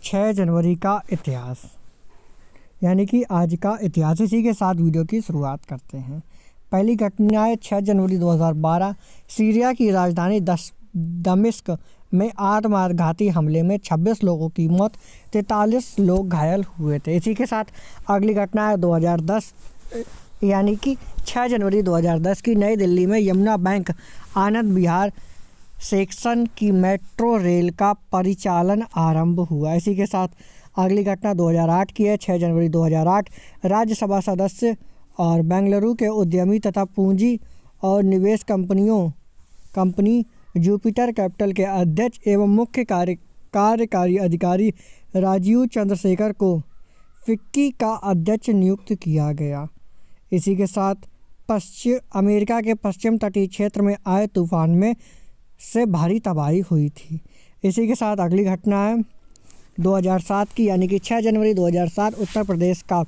6 जनवरी का इतिहास, यानी कि आज का इतिहास। इसी के साथ वीडियो की शुरुआत करते हैं। पहली घटना है 6 जनवरी 2012, सीरिया की राजधानी दमिश्क में आत्मघाती हमले में 26 लोगों की मौत, 43 लोग घायल हुए थे। इसी के साथ अगली घटना है 2010, यानी कि 6 जनवरी 2010 की नई दिल्ली में यमुना बैंक आनंद विहार सेक्शन की मेट्रो रेल का परिचालन आरंभ हुआ। इसी के साथ अगली घटना 2008 की है। 6 जनवरी 2008 राज्यसभा सदस्य और बेंगलुरु के उद्यमी तथा पूंजी और निवेश कंपनी जुपिटर कैपिटल के अध्यक्ष एवं मुख्य कार्यकारी अधिकारी राजीव चंद्रशेखर को फिक्की का अध्यक्ष नियुक्त किया गया। इसी के साथ अमेरिका के पश्चिम तटीय क्षेत्र में आए तूफान में से भारी तबाही हुई थी। इसी के साथ अगली घटना है 2007 की, यानी कि 6 जनवरी 2007 उत्तर प्रदेश का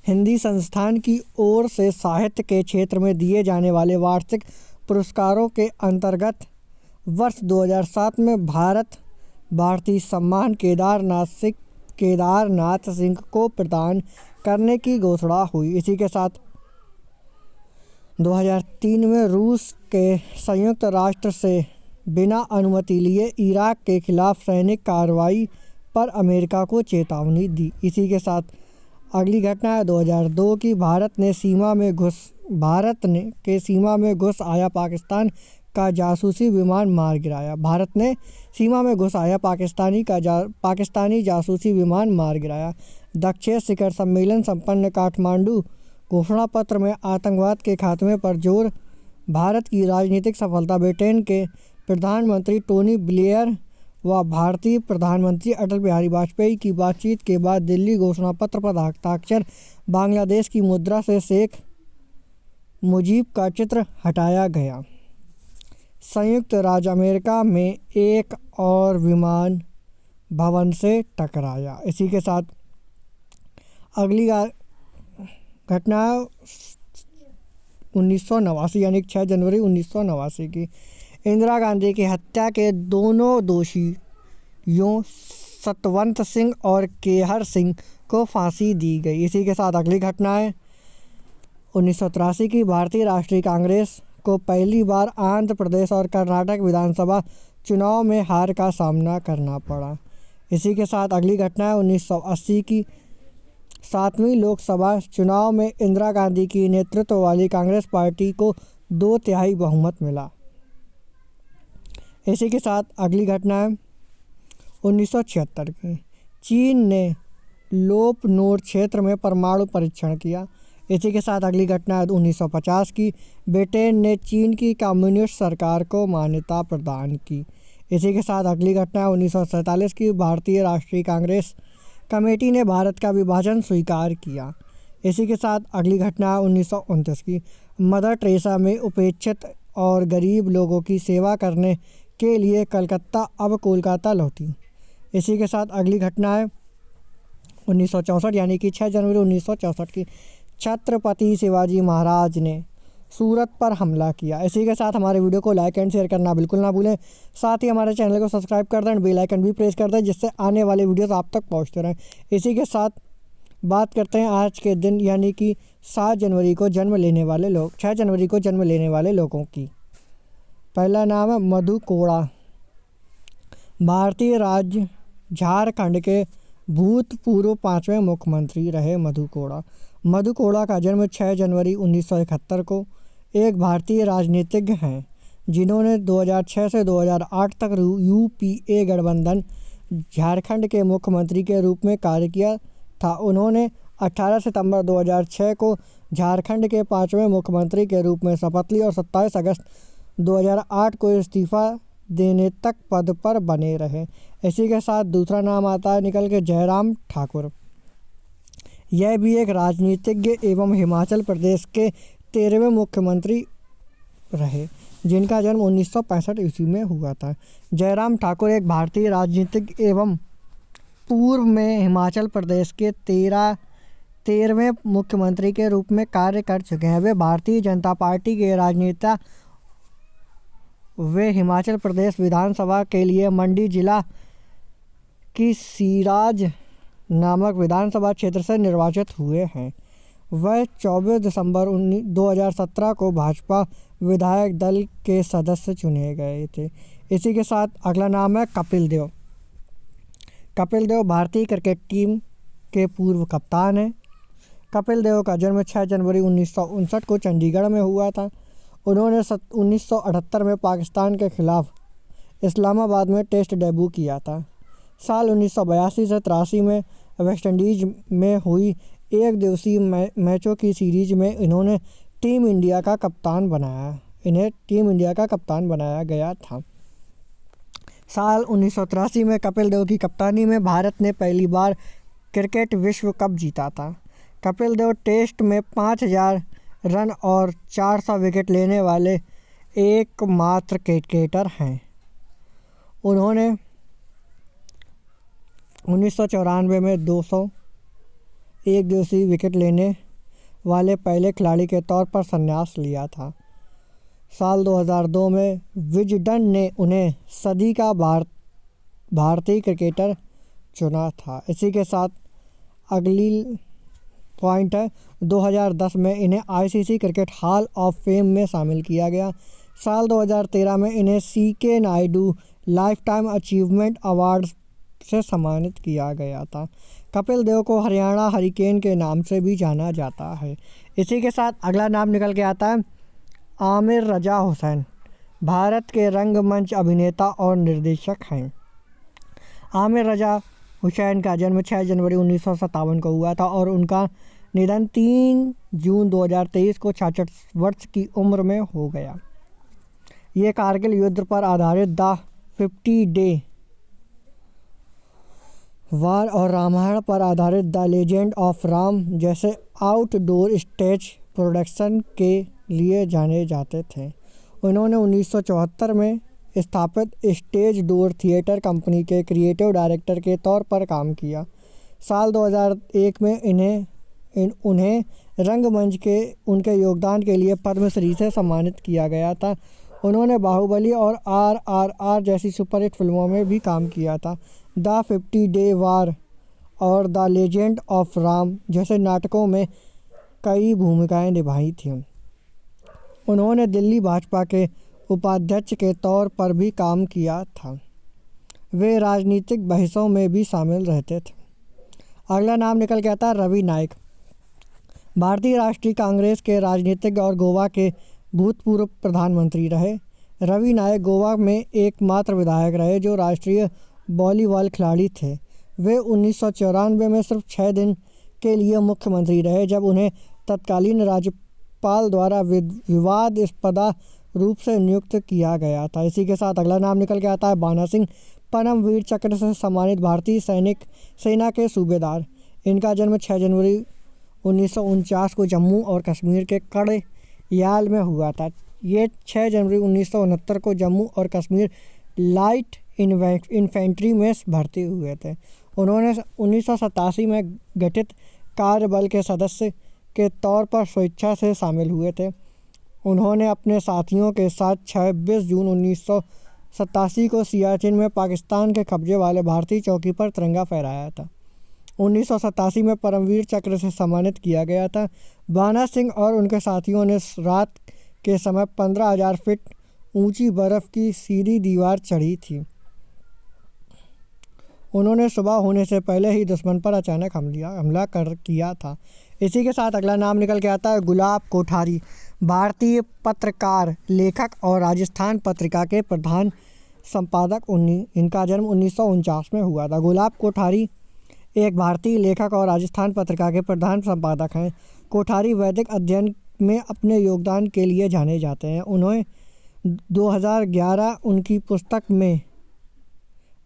हिंदी संस्थान की ओर से साहित्य के क्षेत्र में दिए जाने वाले वार्षिक पुरस्कारों के अंतर्गत वर्ष 2007 में भारतीय सम्मान केदारनाथ सिंह को प्रदान करने की घोषणा हुई। इसी के साथ 2003 में रूस के संयुक्त राष्ट्र से बिना अनुमति लिए इराक के खिलाफ सैनिक कार्रवाई पर अमेरिका को चेतावनी दी। इसी के साथ अगली घटना है 2002 की, भारत ने सीमा में घुस आया पाकिस्तान का जासूसी विमान मार गिराया। भारत ने सीमा में घुस आया पाकिस्तानी जासूसी विमान मार गिराया। दक्षिण शिखर सम्मेलन संपन्न काठमांडू घोषणा पत्र में आतंकवाद के खात्मे पर जोर। भारत की राजनीतिक सफलता। ब्रिटेन के प्रधानमंत्री टोनी ब्लेयर व भारतीय प्रधानमंत्री अटल बिहारी वाजपेयी की बातचीत के बाद दिल्ली घोषणा पत्र पर हस्ताक्षर। बांग्लादेश की मुद्रा से शेख मुजीब का चित्र हटाया गया। संयुक्त राज्य अमेरिका में एक और विमान भवन से टकराया। इसी के साथ अगली घटना 1989, यानी 6 जनवरी 1989 की, इंदिरा गांधी की हत्या के दोनों दोषियों सतवंत सिंह और केहर सिंह को फांसी दी गई। इसी के साथ अगली घटना है 1983 की, भारतीय राष्ट्रीय कांग्रेस को पहली बार आंध्र प्रदेश और कर्नाटक विधानसभा चुनाव में हार का सामना करना पड़ा। इसी के साथ अगली घटना है 1980 की, 7वीं लोकसभा चुनाव में इंदिरा गांधी की नेतृत्व वाली कांग्रेस पार्टी को 2/3 बहुमत मिला। इसी के साथ अगली घटना है 1976 की, चीन ने लोप नोड क्षेत्र में परमाणु परीक्षण किया। इसी के साथ अगली घटना है 1950 की, ब्रिटेन ने चीन की कम्युनिस्ट सरकार को मान्यता प्रदान की। इसी के साथ अगली घटना है 1947 की, भारतीय राष्ट्रीय कांग्रेस कमेटी ने भारत का विभाजन स्वीकार किया। इसी के साथ अगली घटना है 1929 की, मदर टेरेसा में उपेक्षित और गरीब लोगों की सेवा करने के लिए कलकत्ता अब कोलकाता लौटी। इसी के साथ अगली घटना है 1964, यानी कि 6 जनवरी 1964 की, छत्रपति शिवाजी महाराज ने सूरत पर हमला किया। इसी के साथ हमारे वीडियो को लाइक एंड शेयर करना बिल्कुल ना भूलें। साथ ही हमारे चैनल को सब्सक्राइब कर दें, बेल आइकन भी प्रेस कर दें, जिससे आने वाले वीडियोस आप तक पहुंचते रहें। इसी के साथ बात करते हैं आज के दिन, यानी कि 6 जनवरी को जन्म लेने वाले लोगों की। पहला नाम है मधु कोड़ा। भारतीय राज्य झारखंड के भूतपूर्व 5वें मुख्यमंत्री रहे मधु कोड़ा। मधु कोड़ा का जन्म 6 जनवरी 1971 को एक भारतीय राजनीतिज्ञ हैं, जिन्होंने 2006 से 2008 तक यूपीए गठबंधन झारखंड के मुख्यमंत्री के रूप में कार्य किया था। उन्होंने 18 सितंबर 2006 को झारखंड के 5वें मुख्यमंत्री के रूप में शपथ ली और 27 अगस्त 2008 को इस्तीफा देने तक पद पर बने रहे। इसी के साथ दूसरा नाम आता है निकल के जयराम ठाकुर। यह भी एक राजनीतिज्ञ एवं हिमाचल प्रदेश के 13वें मुख्यमंत्री रहे, जिनका जन्म 1965 ईस्वी में हुआ था। जयराम ठाकुर एक भारतीय राजनीतिज्ञ एवं पूर्व में हिमाचल प्रदेश के 13वें मुख्यमंत्री के रूप में कार्य कर चुके हैं। वे भारतीय जनता पार्टी के राजनेता। वे हिमाचल प्रदेश विधानसभा के लिए मंडी जिला की सिराज नामक विधानसभा क्षेत्र से निर्वाचित हुए हैं। वह 24 दिसंबर 2017 को भाजपा विधायक दल के सदस्य चुने गए थे। इसी के साथ अगला नाम है कपिल देव। कपिल देव भारतीय क्रिकेट टीम के पूर्व कप्तान हैं। कपिल देव का जन्म 6 जनवरी 1959 को चंडीगढ़ में हुआ था। उन्होंने 1978 में पाकिस्तान के खिलाफ इस्लामाबाद में टेस्ट डेब्यू किया था। साल 1982 से 83 में वेस्टइंडीज़ में हुई एक दिवसीय मैचों की सीरीज में इन्हें टीम इंडिया का कप्तान बनाया गया था। साल 1983 में कपिल देव की कप्तानी में भारत ने पहली बार क्रिकेट विश्व कप जीता था। कपिल देव टेस्ट में 5000 रन और 400 विकेट लेने वाले एकमात्र क्रिकेटर हैं। उन्होंने 1994 में 200 एक दिवसीय विकेट लेने वाले पहले खिलाड़ी के तौर पर संन्यास लिया था। साल 2002 में विजडन ने उन्हें सदी का भारतीय क्रिकेटर चुना था। इसी के साथ अगली पॉइंट है 2010 में इन्हें ICC cricket hall of fame में शामिल किया गया। साल 2013 में इन्हें CK Naidu lifetime achievement award से सम्मानित किया गया था। कपिल देव को हरियाणा हरिकेन के नाम से भी जाना जाता है। इसी के साथ अगला नाम निकल के आता है आमिर रजा हुसैन। भारत के रंगमंच अभिनेता और निर्देशक हैं। आमिर रजा हुसैन का जन्म 6 जनवरी 1957 को हुआ था और उनका निधन 3 जून 2023 को 66 वर्ष की उम्र में हो गया। ये कारगिल युद्ध पर आधारित द 50 डे वार और रामायण पर आधारित द लेजेंड ऑफ राम जैसे आउटडोर स्टेज प्रोडक्शन के लिए जाने जाते थे। उन्होंने 1974 में स्थापित स्टेज डोर थिएटर कंपनी के क्रिएटिव डायरेक्टर के तौर पर काम किया। साल 2001 में उन्हें रंगमंच के उनके योगदान के लिए पद्मश्री से सम्मानित किया गया था। उन्होंने बाहुबली और RRR जैसी सुपरहिट फिल्मों में भी काम किया था। द 50 डे वार और द लेजेंड ऑफ राम जैसे नाटकों में कई भूमिकाएं निभाई थीं। उन्होंने दिल्ली भाजपा के उपाध्यक्ष के तौर पर भी काम किया था। वे राजनीतिक बहसों में भी शामिल रहते थे। अगला नाम निकल के आता है रवि नायक। भारतीय राष्ट्रीय कांग्रेस के राजनीतिज्ञ और गोवा के भूतपूर्व प्रधानमंत्री रहे। रवि नायक गोवा में एकमात्र विधायक रहे जो राष्ट्रीय वॉलीबॉल खिलाड़ी थे। वे 1994 में सिर्फ 6 दिन के लिए मुख्यमंत्री रहे जब उन्हें तत्कालीन राज्यपाल द्वारा विवादास्पद रूप से नियुक्त किया गया था। इसी के साथ अगला नाम निकल के आता है बाना सिंह। परमवीर चक्र से सम्मानित भारतीय सेना के सूबेदार। इनका जन्म 6 जनवरी 1949 को जम्मू और कश्मीर के कड़याल में हुआ था। ये 6 जनवरी 1969 को जम्मू और कश्मीर लाइट इन्फेंट्री में भर्ती हुए थे। उन्होंने 1987 में गठित कार्यबल के सदस्य के तौर पर स्वेच्छा से शामिल हुए थे। उन्होंने अपने साथियों के साथ 26 जून 1987 को सियाचिन में पाकिस्तान के कब्जे वाले भारतीय चौकी पर तिरंगा फहराया था। 1987 में परमवीर चक्र से सम्मानित किया गया था। बाना सिंह और उनके साथियों ने रात के समय 15,000 फीट ऊंची बर्फ़ की सीधी दीवार चढ़ी थी। उन्होंने सुबह होने से पहले ही दुश्मन पर अचानक हमला किया था। इसी के साथ अगला नाम निकल के आता है गुलाब कोठारी। भारतीय पत्रकार, लेखक और राजस्थान पत्रिका के प्रधान संपादक। इनका जन्म 1949 में हुआ था। गुलाब कोठारी एक भारतीय लेखक और राजस्थान पत्रिका के प्रधान संपादक हैं। कोठारी वैदिक अध्ययन में अपने योगदान के लिए जाने जाते हैं। उन्हें 2011 उनकी पुस्तक में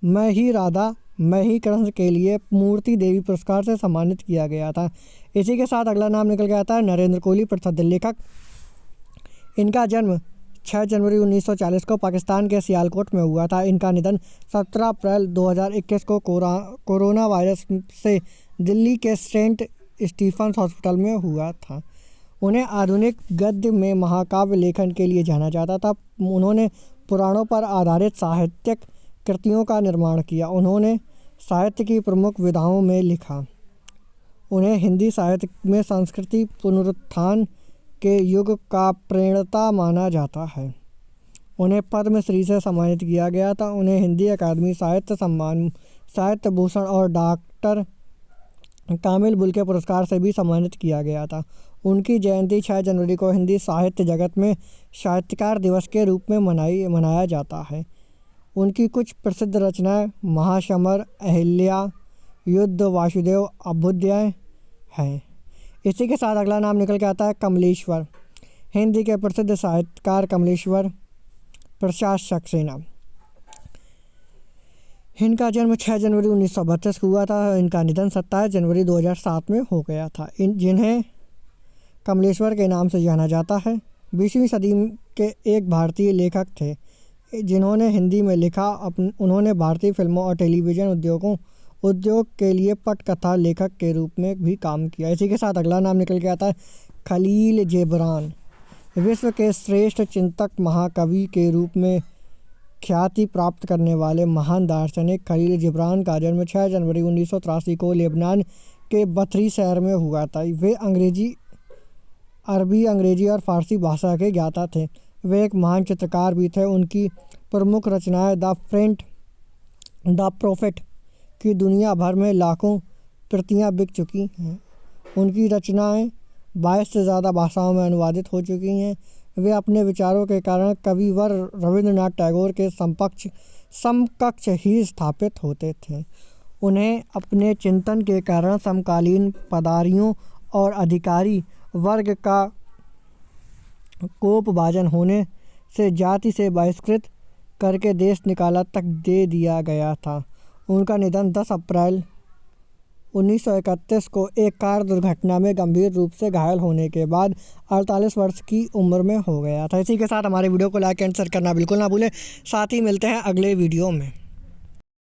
मैं ही राधा मैं ही कृष्ण के लिए मूर्ति देवी पुरस्कार से सम्मानित किया गया था। इसी के साथ अगला नाम निकल के आता है नरेंद्र कोहली, प्रसिद्ध लेखक। इनका जन्म 6 जनवरी 1940 को पाकिस्तान के सियालकोट में हुआ था। इनका निधन 17 अप्रैल 2021 को कोरोना वायरस से दिल्ली के सेंट स्टीफन्स हॉस्पिटल में हुआ था। उन्हें आधुनिक गद्य में महाकाव्य लेखन के लिए जाना जाता था। उन्होंने पुराणों पर आधारित साहित्यिक कृतियों का निर्माण किया। उन्होंने साहित्य की प्रमुख विधाओं में लिखा। उन्हें हिंदी साहित्य में संस्कृति पुनरुत्थान के युग का प्रणेता माना जाता है। उन्हें पद्मश्री से सम्मानित किया गया था। उन्हें हिंदी अकादमी साहित्य सम्मान, साहित्य भूषण और डॉक्टर कामिल बुल्के पुरस्कार से भी सम्मानित किया गया था। उनकी जयंती 6 जनवरी को हिंदी साहित्य जगत में साहित्यकार दिवस के रूप में मनाया जाता है। उनकी कुछ प्रसिद्ध रचनाएं महासमर, अहिल्या, युद्ध, वासुदेव, अभ्युदय हैं। इसी के साथ अगला नाम निकल के आता है कमलेश्वर। हिंदी के प्रसिद्ध साहित्यकार कमलेश्वर प्रसाद सक्सेना। इनका जन्म 6 जनवरी 1932 को हुआ था। इनका निधन 27 जनवरी 2007 में हो गया था। जिन्हें कमलेश्वर के नाम से जाना जाता है, 20वीं सदी के एक भारतीय लेखक थे जिन्होंने हिंदी में लिखा। उन्होंने भारतीय फिल्मों और टेलीविज़न उद्योग के लिए पटकथा लेखक के रूप में भी काम किया। इसी के साथ अगला नाम निकल के आता है खलील जिब्रान। विश्व के श्रेष्ठ चिंतक, महाकवि के रूप में ख्याति प्राप्त करने वाले महान दार्शनिक खलील जिब्रान का जन्म 6 जनवरी 1983 को लेबनान के बथरी शहर में हुआ था। वे अरबी, अंग्रेजी और फारसी भाषा के ज्ञाता थे। वे एक महान चित्रकार भी थे। उनकी प्रमुख रचनाएं द प्रोफेट की दुनिया भर में लाखों प्रतियां बिक चुकी हैं। उनकी रचनाएं 22 से ज़्यादा भाषाओं में अनुवादित हो चुकी हैं। वे अपने विचारों के कारण कविवर रविंद्रनाथ टैगोर के समकक्ष ही स्थापित होते थे। उन्हें अपने चिंतन के कारण समकालीन पदारियों और अधिकारी वर्ग का कोपभाजन होने से जाति से बहिष्कृत करके देश निकाला तक दे दिया गया था। उनका निधन 10 अप्रैल 1931 को एक कार दुर्घटना में गंभीर रूप से घायल होने के बाद 48 वर्ष की उम्र में हो गया था। इसी के साथ हमारे वीडियो को लाइक एंड शेयर करना बिल्कुल ना भूलें। साथ ही मिलते हैं अगले वीडियो में।